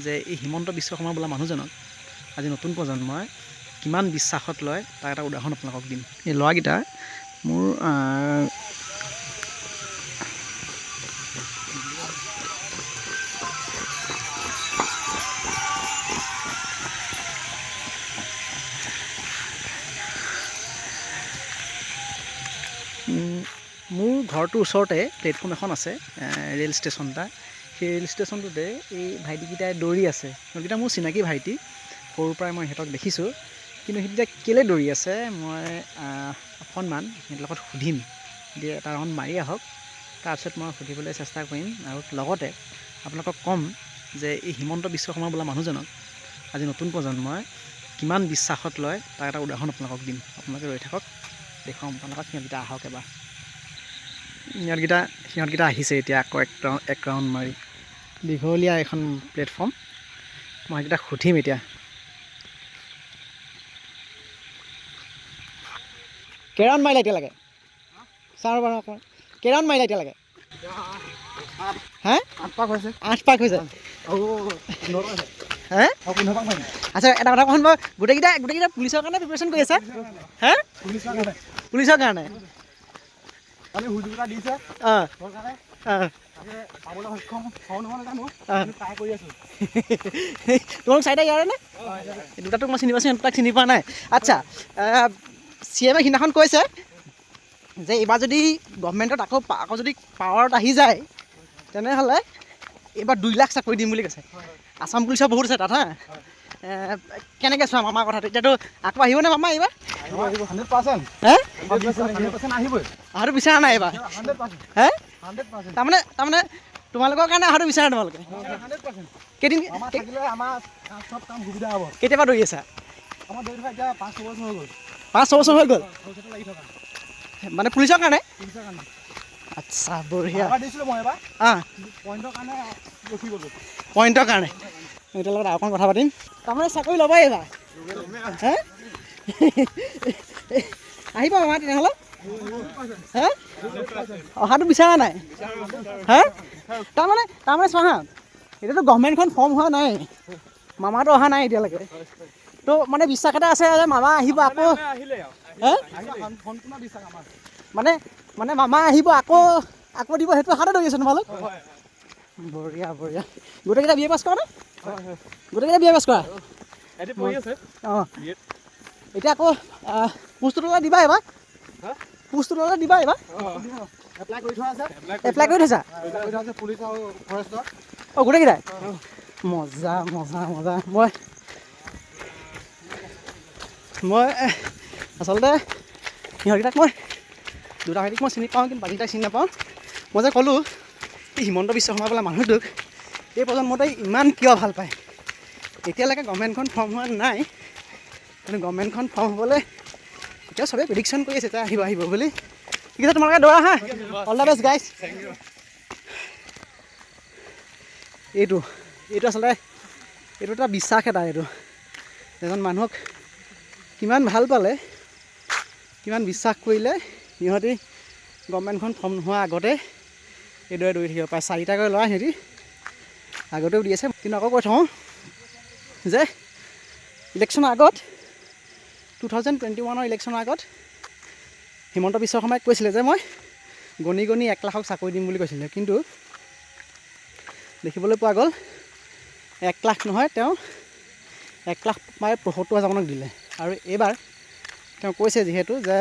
যে এই হিমন্ত বিশ্ব শৰ্মা বোলা মানুহজনক আজি নতুন প্ৰজন্মই কিমান বিশ্বাসত লয় তাৰ এটা উদাহৰণ আপোনালোকক দিম। এই ল'ৰাকেইটা মোৰ মোৰ ঘৰটোৰ ওচৰতে প্লেটফৰ্ম এখন আছে, ৰেল ষ্টেচন এটা। সেই ৰেল ষ্টেচনটোতে এই ভাইটিকেইটাই দৌৰি আছে। সিহঁতকেইটা মোৰ চিনাকি ভাইটি, সৰুৰ পৰাই মই সিহঁতক দেখিছোঁ। কিন্তু সিহঁতে কেলৈ দৌৰি আছে মই অকণমান সিহঁতৰ লগত সুধিম, দিয়ে এটা ৰাউণ্ড মাৰি আহক, তাৰপিছত মই সুধিবলৈ চেষ্টা কৰিম আৰু লগতে আপোনালোকক ক'ম যে এই হিমন্ত বিশ্ব শৰ্মা বোলা মানুহজনক আজি নতুন প্ৰজন্মই কিমান বিশ্বাসত লয় তাৰ এটা উদাহৰণ আপোনালোকক দিম। আপোনালোকে ৰৈ থাকক, দেখুৱাম আপোনালোকক। সিহঁতকেইটা আহক এবাৰ। সিহঁতকেইটা আহিছে এতিয়া আকৌ এক ৰাউণ্ড মাৰি। দীঘলীয়া এখন প্লেটফৰ্ম, মই সেইকেইটা সুধিম এতিয়া। কেইৰাউণ্ড মাৰিলে এতিয়ালৈকে? চাওঁ বাৰু অকণমান। কেইৰাউণ্ড মাৰিলে এতিয়ালৈকে? হা 8 পাক হৈছে। 8 পাক হৈছে। হে আচ্ছা, এটা কথা কওঁ, গোটেইকেইটা পুলিচৰ কাৰণে প্ৰিপেৰেশ্যন কৰি আছে? হে পুলিচৰ কাৰণে? তোমালোক চাৰিটা ইয়াৰে নে? দুটাটোক মই চিনি পাইছোঁ, সিহঁতক চিনি পোৱা নাই। আচ্ছা, CM সিদিনাখন কৈছে যে এইবাৰ যদি গভৰ্ণমেণ্টত আকৌ যদি পাৱাৰত আহি যায় তেনেহ'লে এইবাৰ 2 লাখ চাকৰি দিম বুলি কৈছে। আছাম পুলিচৰ বহুত আছে তাত। হা, কেনেকৈ চোৱা মামাৰ কথাটো? এতিয়াতো আকৌ আহিবনে মামা এইবাৰ? হে অহাটো বিচৰা নাই এইবাৰ? হে তাৰমানে তোমালোকৰ কাৰণে অহাটো বিচাৰা? তোমালোকে কেতিয়াবা দৌৰি আছা? 5-6 বছৰ হৈ গ'ল মানে পুলিচৰ কাৰণে? আচ্ছা, বঢ়িয়া। পইণ্টৰ কাৰণে এতিয়া লগত অকণ কথা পাতিম। তাৰমানে চাকৰি ল'বাই এইবাৰ? হে আহিব মামা তেনেহ'লে? হে অহাটো বিচৰা নাই? হে তাৰমানে চোৱা হা, এতিয়াতো গভৰ্ণমেণ্টখন ফৰ্ম হোৱা নাই, মামাটো অহা নাই এতিয়ালৈকে। তো মানে বিশ্বাস এটা আছে যে মামা আহিব আকৌ। হে মানে মামা আহিব আকৌ দিব, সেইটো আশাতে ধৰি আছে তোমালোক? বঢ়িয়া বঢ়িয়া। গোটেইকেইটা BA পাছ কৰা নে? গোটেইকেইটা BA পাছ কৰা? অঁ, এতিয়া আকৌ পোষ্টটো ল'লে দিবা এইবাৰ? পোষ্টটো ল'লে দিবা এইবাৰ? এপ্লাই কৰি থৈছা? অঁ, গোটেইকেইটাই? মজা মজা মজা। মই আচলতে সিহঁতকেইটাক দুটা ভাইটিক মই চিনি পাওঁ, কিন্তু বাকীকেইটাক চিনি নাপাওঁ। মই যে ক'লোঁ এই হিমন্ত বিশ্ব শৰ্মা বোলা মানুহটোক এই প্ৰজন্মতে ইমান কিয় ভাল পায়। এতিয়ালৈকে গভৰ্ণমেণ্টখন ফৰ্ম হোৱা নাই, কিন্তু গভৰ্ণমেণ্টখন ফৰ্ম হ'বলৈ এতিয়া চবেই প্ৰেডিকশ্যন কৰি আছে যে আহিব বুলি। ঠিক আছে, তোমালোকে দৌৰা হা। All the best guys. এইটো আচলতে এইটো এটা বিশ্বাস এটা। এইটো এজন মানুহক কিমান ভাল পালে, কিমান বিশ্বাস কৰিলে সিহঁতি গভৰ্ণমেণ্টখন ফৰ্ম নোহোৱা আগতে এইদৰে দৌৰি থাকিব পাৰে। 4টাকৈ ল'ৰা সিহঁতি আগতেও দি আছে। কিন্তু আকৌ কৈ থওঁ যে ইলেকশ্যনৰ আগত 2021 ইলেকশ্যনৰ আগত হিমন্ত বিশ্ব শৰ্মাই কৈছিলে যে মই গণি 1 লাখক চাকৰি দিম বুলি কৈছিলে। কিন্তু দেখিবলৈ পোৱা গ'ল 1 লাখ নহয়, তেওঁ 1,75,000 মানক দিলে। আৰু এইবাৰ তেওঁ কৈছে যিহেতু যে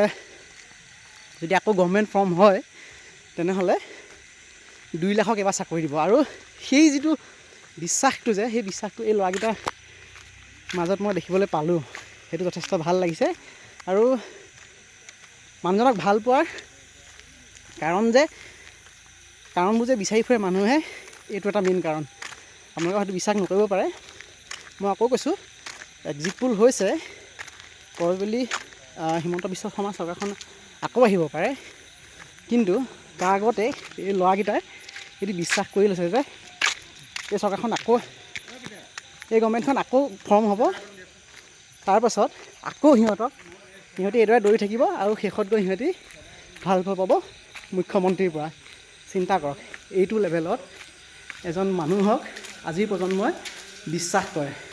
যদি আকৌ গভৰ্ণমেণ্ট ফৰ্ম হয় তেনেহ'লে 2 লাখক এইবাৰ চাকৰি দিব। আৰু সেই যিটো বিশ্বাসটো সেই বিশ্বাসটো এই ল'ৰাকেইটাৰ মাজত মই দেখিবলৈ পালোঁ, সেইটো যথেষ্ট ভাল লাগিছে। আৰু মানুহজনক ভাল পোৱাৰ কাৰণবোৰ যে বিচাৰি ফুৰে মানুহে, এইটো এটা মেইন কাৰণ। আপোনালোকে হয়তো বিশ্বাস নকৰিব পাৰে। মই আকৌ কৈছোঁ, এক্সিট পোল হৈছে, কয় বুলি হিমন্ত বিশ্ব শৰ্মা চৰকাৰখন আকৌ আহিব পাৰে। কিন্তু তাৰ আগতে এই ল'ৰাকেইটাই যদি বিশ্বাস কৰি লৈছে যে এই চৰকাৰখন এই গভৰ্ণমেণ্টখন আকৌ ফৰ্ম হ'ব, তাৰপাছত আকৌ সিহঁতি এইদৰে দৌৰি থাকিব আৰু শেষত গৈ সিহঁতি ভাল পাব মুখ্যমন্ত্ৰীৰ পৰা। চিন্তা কৰক, এইটো লেভেলত এজন মানুহক আজিৰ প্ৰজন্মই বিশ্বাস কৰে।